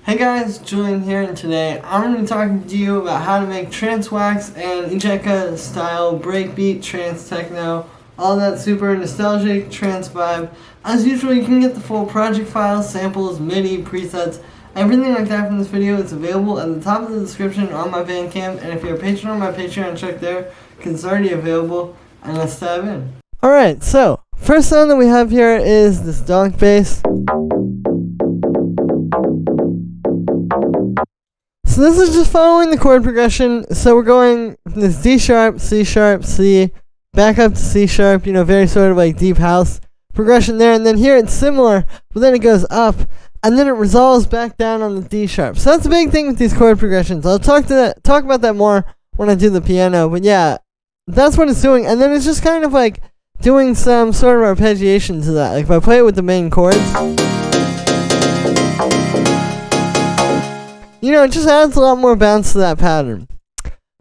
Hey guys, Julian here, and today I'm going to be talking to you about how to make trance wax and Ejeca style breakbeat trance techno, all that super nostalgic trance vibe. As usual, you can get the full project files, samples, MIDI, presets, everything like that from this video. It's available at the top of the description on my Bandcamp, and if you're a patron on my Patreon, check there because it's already available, and let's dive in. Alright, so first sound that we have here is this Donk Bass. So this is just following the chord progression. So we're going this D sharp, C sharp, C, back up to C sharp, very sort of like deep house progression there. And then here it's similar, but then it goes up, and then it resolves back down on the D sharp. So that's the big thing with these chord progressions. I'll talk about that more when I do the piano, but yeah, that's what it's doing. And then it's just kind of like doing some sort of arpeggiation to that. Like if I play it with the main chords, it just adds a lot more bounce to that pattern.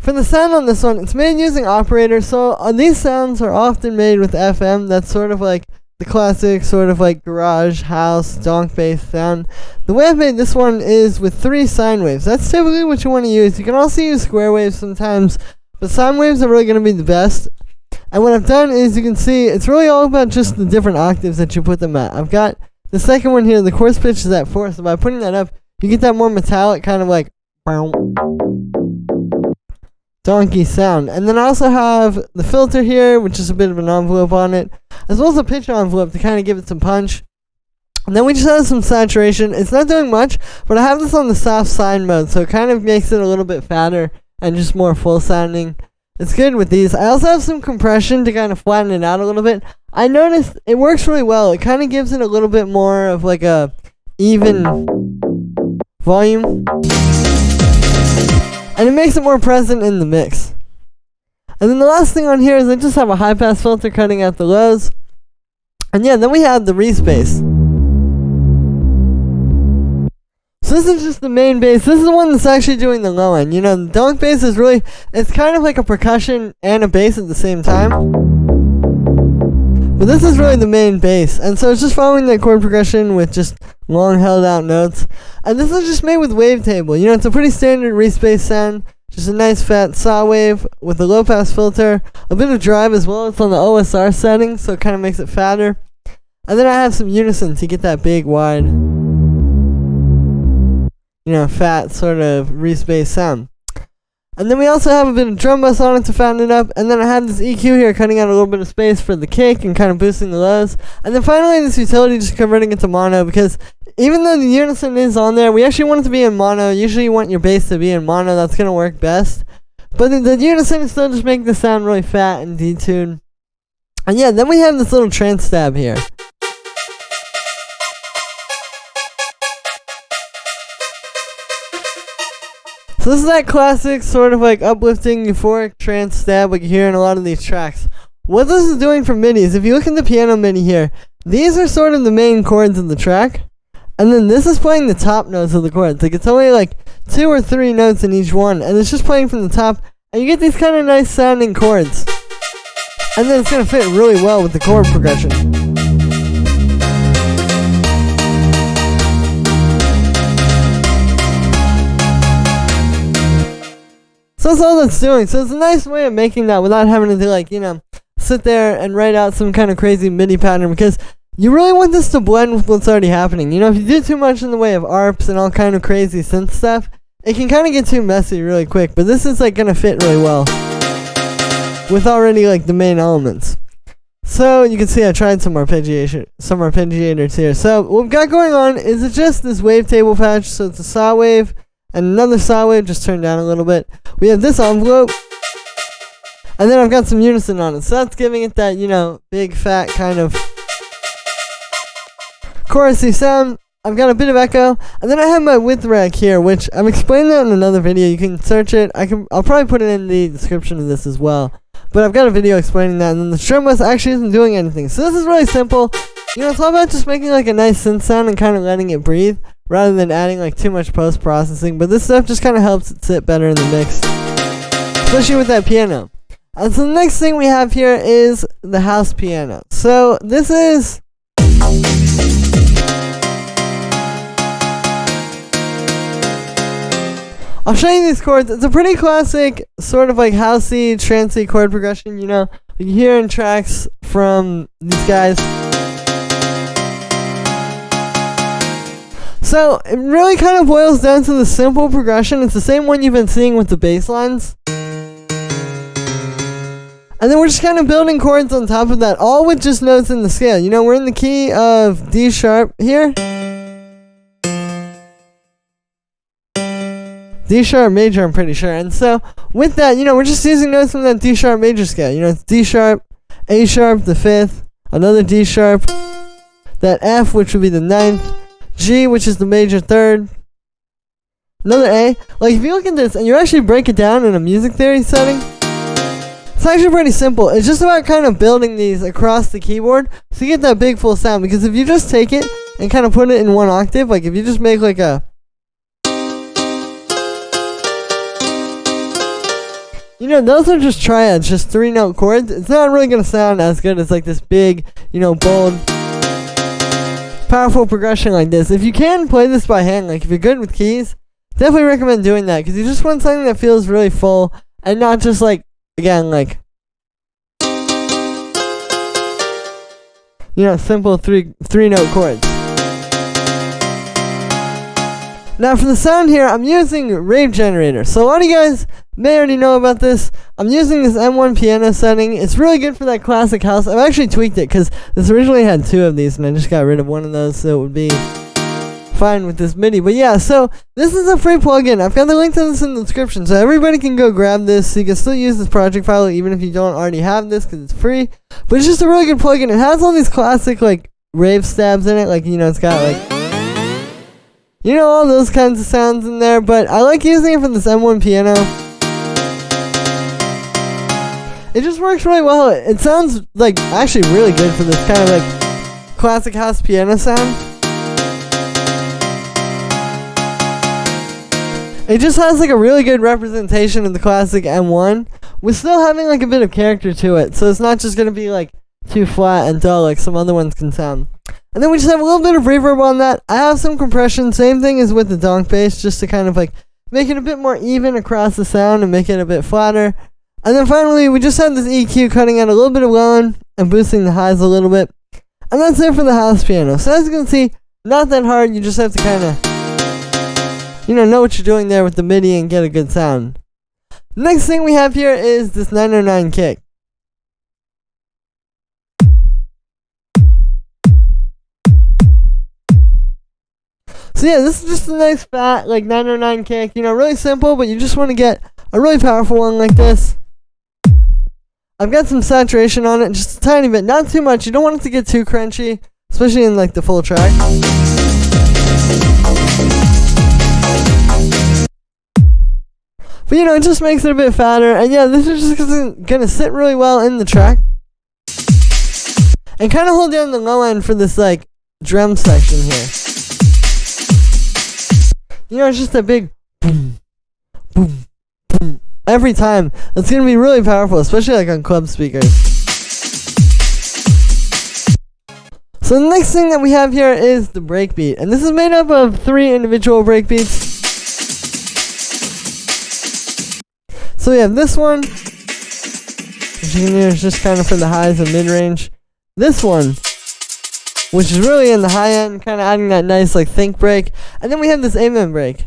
For the sound on this one, it's made using operators, so these sounds are often made with FM. That's sort of like the classic sort of like garage, house, donk bass sound. The way I've made this one is with 3 sine waves. That's typically what you want to use. You can also use square waves sometimes, but sine waves are really going to be the best. And what I've done is, you can see, it's really all about just the different octaves that you put them at. I've got the second one here, the chorus pitch is at 4, so by putting that up, you get that more metallic kind of like donkey sound. And then I also have the filter here, which is a bit of an envelope on it, as well as a pitch envelope to kind of give it some punch. And then we just have some saturation. It's not doing much, but I have this on the soft sine mode, so it kind of makes it a little bit fatter and just more full sounding. It's good with these. I also have some compression to kind of flatten it out a little bit. I noticed it works really well. It kind of gives it a little bit more of like a even volume, and it makes it more present in the mix. And then the last thing on here is I just have a high pass filter cutting out the lows. And yeah, then we have the respace. So this is just the main bass. This is the one that's actually doing the low end. The donk bass is really, it's kind of like a percussion and a bass at the same time. But this is really the main bass, and so it's just following that chord progression with just long held out notes. And this is just made with wavetable. It's a pretty standard respace sound, just a nice fat saw wave with a low pass filter, a bit of drive as well. It's on the OSR setting, so it kind of makes it fatter. And then I have some unison to get that big, wide, fat sort of respace sound. And then we also have a bit of drum bass on it to fatten it up. And then I have this EQ here cutting out a little bit of space for the kick and kind of boosting the lows. And then finally this utility just converting it to mono, because even though the unison is on there, we actually want it to be in mono. Usually you want your bass to be in mono. That's going to work best. But the unison is still just making the sound really fat and detuned. And yeah, then we have this little trance stab here. So this is that classic sort of like uplifting, euphoric trance stab like you hear in a lot of these tracks. What this is doing for MIDIs, if you look in the piano MIDI here, these are sort of the main chords of the track, and then this is playing the top notes of the chords. Like it's only like 2 or 3 notes in each one, and it's just playing from the top, and you get these kind of nice sounding chords. And then it's going to fit really well with the chord progression. So that's all that's doing. So it's a nice way of making that without having to sit there and write out some kind of crazy MIDI pattern, because you really want this to blend with what's already happening. If you do too much in the way of arps and all kind of crazy synth stuff, it can kind of get too messy really quick. But this is going to fit really well with already the main elements. So you can see I tried some arpeggiators here. So what we've got going on is it's just this wavetable patch. So it's a saw wave and another saw wave just turned down a little bit. We have this envelope, and then I've got some unison on it. So that's giving it that, big fat kind of chorusy sound. I've got a bit of echo, and then I have my width rack here, which I've explained that in another video. You can search it. I'll probably put it in the description of this as well. But I've got a video explaining that, and then the drum bass actually isn't doing anything. So this is really simple. It's all about just making a nice synth sound and kind of letting it breathe, rather than adding too much post-processing. But this stuff just kind of helps it sit better in the mix, especially with that piano. And so the next thing we have here is the house piano. So this is I'll show you these chords. It's a pretty classic, sort of like housey, trancey chord progression, you know, you hear in tracks from these guys. So it really kind of boils down to the simple progression. It's the same one you've been seeing with the bass lines. And then we're just kind of building chords on top of that, all with just notes in the scale. You know, we're in the key of D sharp here. D sharp major, I'm pretty sure. And so with that, you know, we're just using notes from that D sharp major scale. You know, it's D sharp, A sharp, the 5th, another D sharp, that F, which would be the 9th, G, which is the major 3rd, another A. Like, if you look at this and you actually break it down in a music theory setting, it's actually pretty simple. It's just about kind of building these across the keyboard so you get that big full sound. Because if you just take it and kind of put it in one octave, like if you just make like a, you know, those are just triads, just 3-note chords. It's not really going to sound as good as like this big, you know, bold, powerful progression like this. If you can play this by hand, like if you're good with keys, definitely recommend doing that, because you just want something that feels really full and not just like, again, like, you know, simple three-note chords. Now for the sound here, I'm using Rave Generator. So a lot of you guys may already know about this. I'm using this M1 piano setting. It's really good for that classic house. I've actually tweaked it because this originally had 2 of these and I just got rid of one of those so it would be fine with this MIDI. But yeah, so this is a free plugin. I've got the link to this in the description, so everybody can go grab this. So you can still use this project file even if you don't already have this because it's free. But it's just a really good plugin. It has all these classic like rave stabs in it. Like, you know, it's got like, you know, all those kinds of sounds in there. But I like using it for this M1 piano. It just works really well. It sounds like actually really good for this kind of like classic house piano sound. It just has like a really good representation of the classic M1 with still having like a bit of character to it. So it's not just going to be like too flat and dull like some other ones can sound. And then we just have a little bit of reverb on that. I have some compression, same thing as with the Donk Bass, just to kind of like make it a bit more even across the sound and make it a bit flatter. And then finally, we just have this EQ cutting out a little bit of low end and boosting the highs a little bit. And that's it for the house piano. So as you can see, not that hard, you just have to kind of, you know what you're doing there with the MIDI and get a good sound. Next thing we have here is this 909 kick. So yeah, this is just a nice fat like 909 kick, you know, really simple, but you just want to get a really powerful one like this. I've got some saturation on it, just a tiny bit, not too much. You don't want it to get too crunchy, especially in like the full track. But you know, it just makes it a bit fatter, and yeah, this is just gonna sit really well in the track. And kind of hold down the low end for this like drum section here. You know, it's just a big boom, boom, boom. Every time. It's gonna be really powerful, especially like on club speakers. So the next thing that we have here is the breakbeat. And this is made up of 3 individual breakbeats. So we have this one, which you can hear is just kind of for the highs and mid-range. This one, which is really in the high end, kind of adding that nice like think break. And then we have this amen break.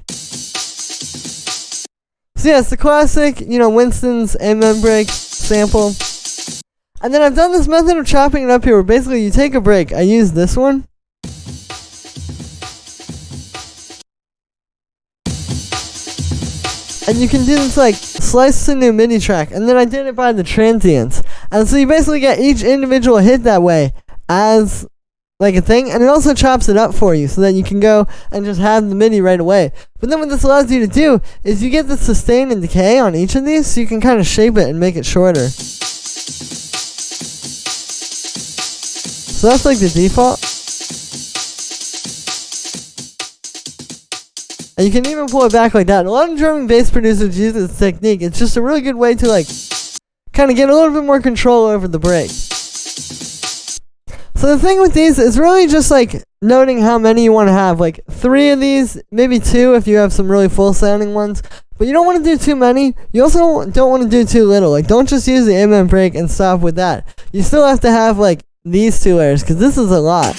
So yeah, it's the classic, you know, Winston's amen break sample. And then I've done this method of chopping it up here where basically you take a break. I use this one. And you can do this like slice into a MIDI track. And then I did it by the transients. And so you basically get each individual hit that way as like a thing, and it also chops it up for you so that you can go and just have the MIDI right away. But then what this allows you to do is you get the sustain and decay on each of these, so you can kind of shape it and make it shorter. So that's like the default. And you can even pull it back like that. A lot of drum and bass producers use this technique. It's just a really good way to like kind of get a little bit more control over the break. So the thing with these is really just like noting how many you want to have. Like 3 of these, maybe 2 if you have some really full sounding ones. But you don't want to do too many. You also don't want to do too little. Like, don't just use the amen break and stop with that. You still have to have, like, these 2 layers, because this is a lot.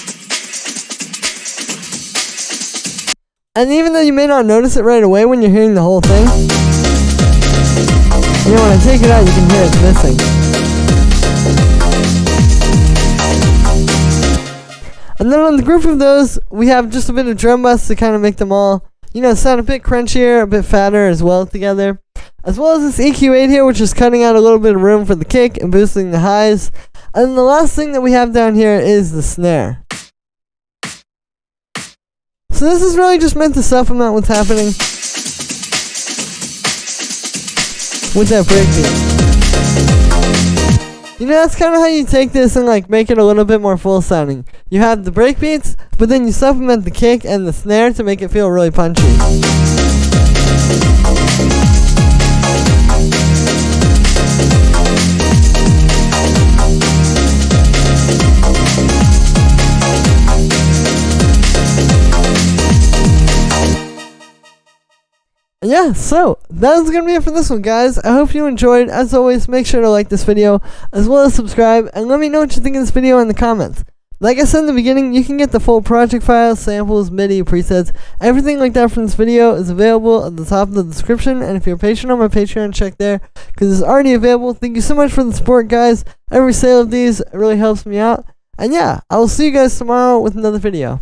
And even though you may not notice it right away when you're hearing the whole thing, you know, when I take it out, you can hear it's missing. And then on the group of those, we have just a bit of drum bass to kind of make them all, you know, sound a bit crunchier, a bit fatter as well together. As well as this EQ8 here, which is cutting out a little bit of room for the kick and boosting the highs. And then the last thing that we have down here is the snare. So this is really just meant to supplement what's happening with that breakbeat. You know, that's kind of how you take this and like make it a little bit more full sounding. You have the breakbeats, but then you supplement the kick and the snare to make it feel really punchy. Yeah, so that's gonna be it for this one, guys. I hope you enjoyed. As always, make sure to like this video as well as subscribe, and let me know what you think of this video in the comments. Like I said in the beginning, you can get the full project files, samples, MIDI, presets, everything like that from this video is available at the top of the description. And if you're patient on my Patreon, check there because it's already available. Thank you so much for the support, guys. Every sale of these really helps me out. And yeah, I will see you guys tomorrow with another video.